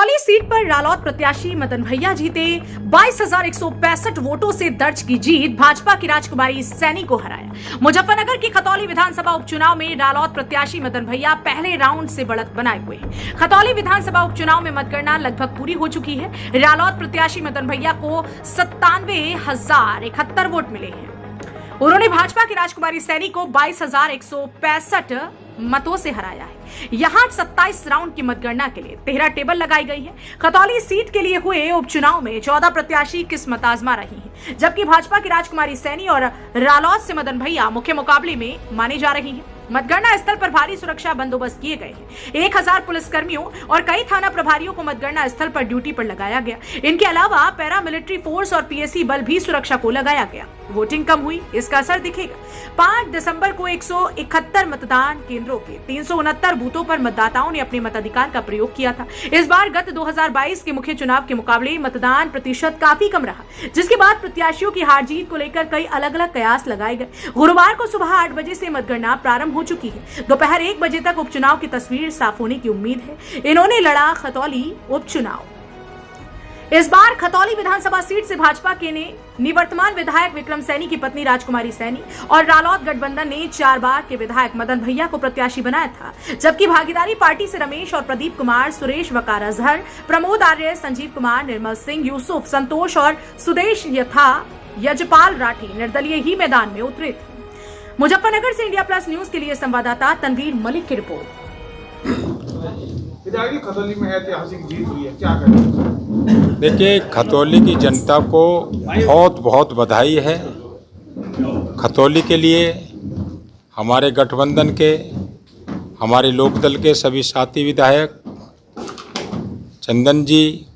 Khatauli seat पर रालोद प्रत्याशी मदन भैया जीते। 22,165 वोटों से दर्ज की जीत भाजपा की राजकुमारी सैनी को हराया। मुजफ्फरनगर की खतौली विधानसभा उपचुनाव में रालोद प्रत्याशी मदन भैया पहले राउंड से बढ़त बनाए हुए हैं। खतौली विधानसभा उपचुनाव में मतगणना लगभग पूरी हो चुकी है। रालोद प्रत्याशी मदन भैया को 97,071 वोट मिले हैं। उन्होंने भाजपा की राजकुमारी सैनी को 22,165 मतों से हराया है। यहां 27 राउंड की मतगणना के लिए 13 टेबल लगाई गई है। खतौली सीट के लिए हुए उपचुनाव में 14 प्रत्याशी किस्मत आजमा रही हैं, जबकि भाजपा की राजकुमारी सैनी और रालोद से मदन भैया मुख्य मुकाबले में माने जा रही हैं। मतगणना स्थल पर भारी सुरक्षा बंदोबस्त किए गए हैं। 1000 पुलिसकर्मियों और कई थाना प्रभारियों को मतगणना स्थल पर ड्यूटी पर लगाया गया। इनके अलावा पैरामिलिट्री फोर्स और पीएसी बल भी सुरक्षा को लगाया गया। वोटिंग कम हुई, इसका असर दिखेगा। 5 दिसंबर को 171 मतदान केंद्रों के 369 बूथों पर मतदाताओं ने अपने मताधिकार का प्रयोग किया था। इस बार गत 2022 के मुख्य चुनाव के मुकाबले मतदान प्रतिशत काफी कम रहा, जिसके बाद प्रत्याशियों की हार जीत को लेकर कई अलग अलग कयास लगाए गए। गुरुवार को सुबह 8 बजे से मतगणना प्रारंभ हो चुकी है। दोपहर 1 बजे तक उपचुनाव की तस्वीर साफ होने की उम्मीद है। इन्होंने लड़ा खतौली उपचुनाव। इस बार खतौली विधानसभा सीट से भाजपा के ने निवर्तमान विधायक विक्रम सैनी की पत्नी राजकुमारी सैनी और रालोद गठबंधन ने 4 बार के विधायक मदन भैया को प्रत्याशी बनाया था, जबकि भागीदारी पार्टी से रमेश और प्रदीप कुमार, सुरेश वकार अजहर, प्रमोद आर्य, संजीव कुमार, निर्मल सिंह, यूसुफ, संतोष और सुदेश यथा यजपाल राठी निर्दलीय ही मैदान में उतरे थे। मुजफ्फरनगर से इंडिया प्लस न्यूज के लिए संवाददाता तनवीर मलिक की रिपोर्ट। खतौली में ऐतिहासिक जीत हुई है, क्या करें? देखिए, खतौली की जनता को बहुत बहुत बधाई है। खतौली के लिए हमारे गठबंधन के, हमारे लोकदल के सभी साथी विधायक चंदन जी,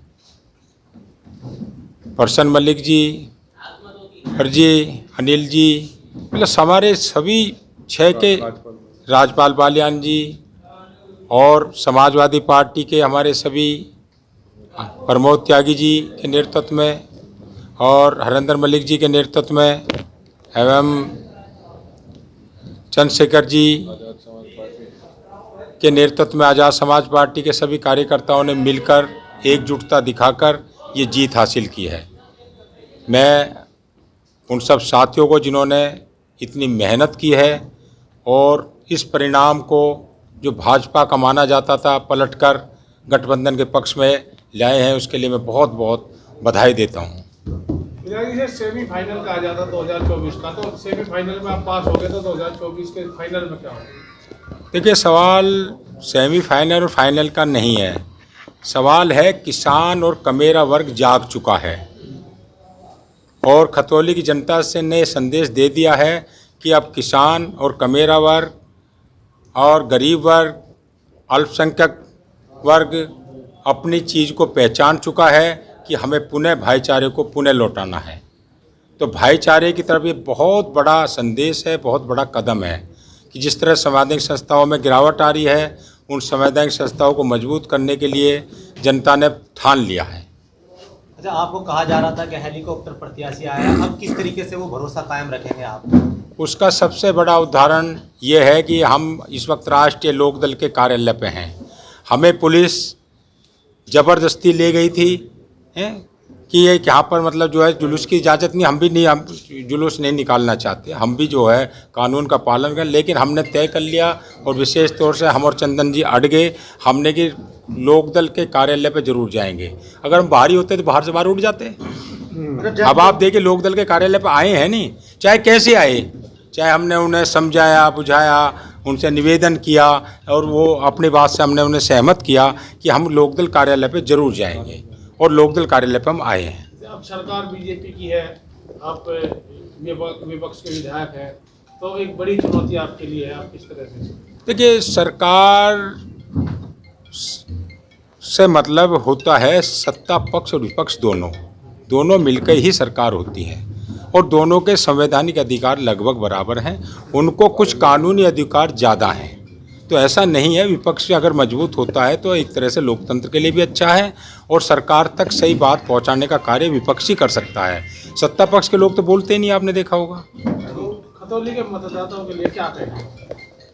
परसन मलिक जी, हरजी, अनिल जी, मतलब हमारे सभी 6 के राजपाल बालियान जी और समाजवादी पार्टी के हमारे सभी प्रमोद त्यागी जी के नेतृत्व में और हरेंद्र मलिक जी के नेतृत्व में एवं चंद्रशेखर जी के नेतृत्व में आज़ाद समाज पार्टी के सभी कार्यकर्ताओं ने मिलकर एकजुटता दिखाकर ये जीत हासिल की है। मैं उन सब साथियों को जिन्होंने इतनी मेहनत की है और इस परिणाम को जो भाजपा का माना जाता था पलटकर गठबंधन के पक्ष में लाए हैं, उसके लिए मैं बहुत बहुत बधाई देता हूँ। सेमीफाइनल का आ जाता 2024 का, तो सेमीफाइनल में आप पास हो गए, तो 2024 के फाइनल में क्या होगा? देखिए, सवाल सेमीफाइनल और फाइनल का नहीं है। सवाल है किसान और कमेरा वर्ग जाग चुका है और खतौली की जनता से ने संदेश दे दिया है कि अब किसान और कमेरा वर्ग और गरीब वर्ग, अल्पसंख्यक वर्ग अपनी चीज़ को पहचान चुका है कि हमें पुनः भाईचारे को पुनः लौटाना है। तो भाईचारे की तरफ ये बहुत बड़ा संदेश है, बहुत बड़ा कदम है कि जिस तरह संवैधानिक संस्थाओं में गिरावट आ रही है, उन संवैधानिक संस्थाओं को मजबूत करने के लिए जनता ने ठान लिया है। अच्छा, आपको कहा जा रहा था कि हेलीकॉप्टर प्रत्याशी आया, अब किस तरीके से वो भरोसा कायम रखेंगे आप? उसका सबसे बड़ा उदाहरण ये है कि हम इस वक्त राष्ट्रीय लोकदल के कार्यालय पे हैं। हमें पुलिस ज़बरदस्ती ले गई थी कि ये यहाँ पर मतलब जो है जुलूस की इजाज़त नहीं, हम जुलूस नहीं निकालना चाहते, हम भी जो है कानून का पालन करें, लेकिन हमने तय कर लिया और विशेष तौर से हम और चंदन जी अड़ गए हमने कि लोकदल के कार्यालय पे जरूर जाएंगे। अगर हम बाहरी होते तो बाहर से बाहर उठ जाते। अब आप देखिए, लोकदल के कार्यालय पे आए हैं नहीं, चाहे कैसे आए, चाहे हमने उन्हें समझाया बुझाया, उनसे निवेदन किया और वो अपनी बात से हमने उन्हें सहमत किया कि हम लोकदल कार्यालय पे जरूर जाएंगे और लोकदल कार्यालय पे हम आए हैं। अब सरकार बीजेपी की है, आप विपक्ष के विधायक हैं, तो एक बड़ी चुनौती आपके लिए है, आप किस तरह से? देखिए, सरकार से मतलब होता है सत्ता पक्ष और विपक्ष दोनों मिलकर ही सरकार होती है और दोनों के संवैधानिक अधिकार लगभग बराबर हैं। उनको कुछ कानूनी अधिकार ज़्यादा हैं, तो ऐसा नहीं है। विपक्ष अगर मजबूत होता है तो एक तरह से लोकतंत्र के लिए भी अच्छा है और सरकार तक सही बात पहुंचाने का कार्य विपक्ष ही कर सकता है। सत्ता पक्ष के लोग तो बोलते ही नहीं, आपने देखा होगा। खतौली के मतदाताओं के लिए क्या कहें?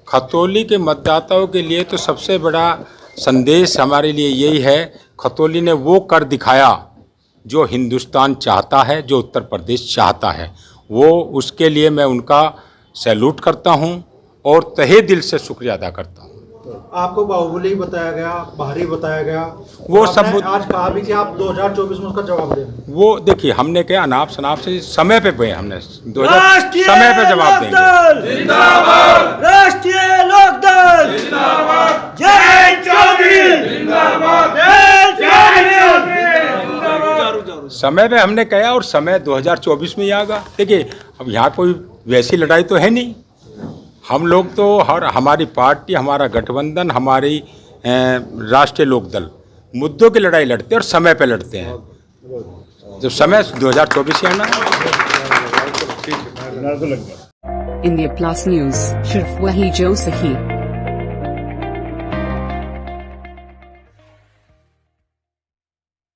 खतौली के मतदाताओं के लिए तो सबसे बड़ा संदेश हमारे लिए यही है, खतौली ने वो कर दिखाया जो हिंदुस्तान चाहता है, जो उत्तर प्रदेश चाहता है। वो उसके लिए मैं उनका सैल्यूट करता हूँ और तहे दिल से शुक्रिया अदा करता हूँ। आपको बाहुबली बताया गया, बाहरी बताया गया, वो आपने सब आज कहा भी कि आप 2024 में उसका जवाब देंगे। वो देखिए, हमने क्या अनाप शनाप से समय पे पे हमने 2000 समय पे जवाब देंगे। जिंदाबाद राष्ट्रीय लोकदल, जिंदाबाद जय चौधरी, जिंदाबाद जय चौधरी। समय पे हमने कहा और समय 2024 में ही आएगा। देखिए, अब यहाँ कोई वैसी लड़ाई तो है नहीं। हम लोग तो हमारी पार्टी, हमारा गठबंधन, हमारी राष्ट्रीय लोकदल मुद्दों की लड़ाई लड़ते हैं और समय पे लड़ते हैं। जब समय 2024 आना। इंडिया प्लस न्यूज, सिर्फ वही जो सही।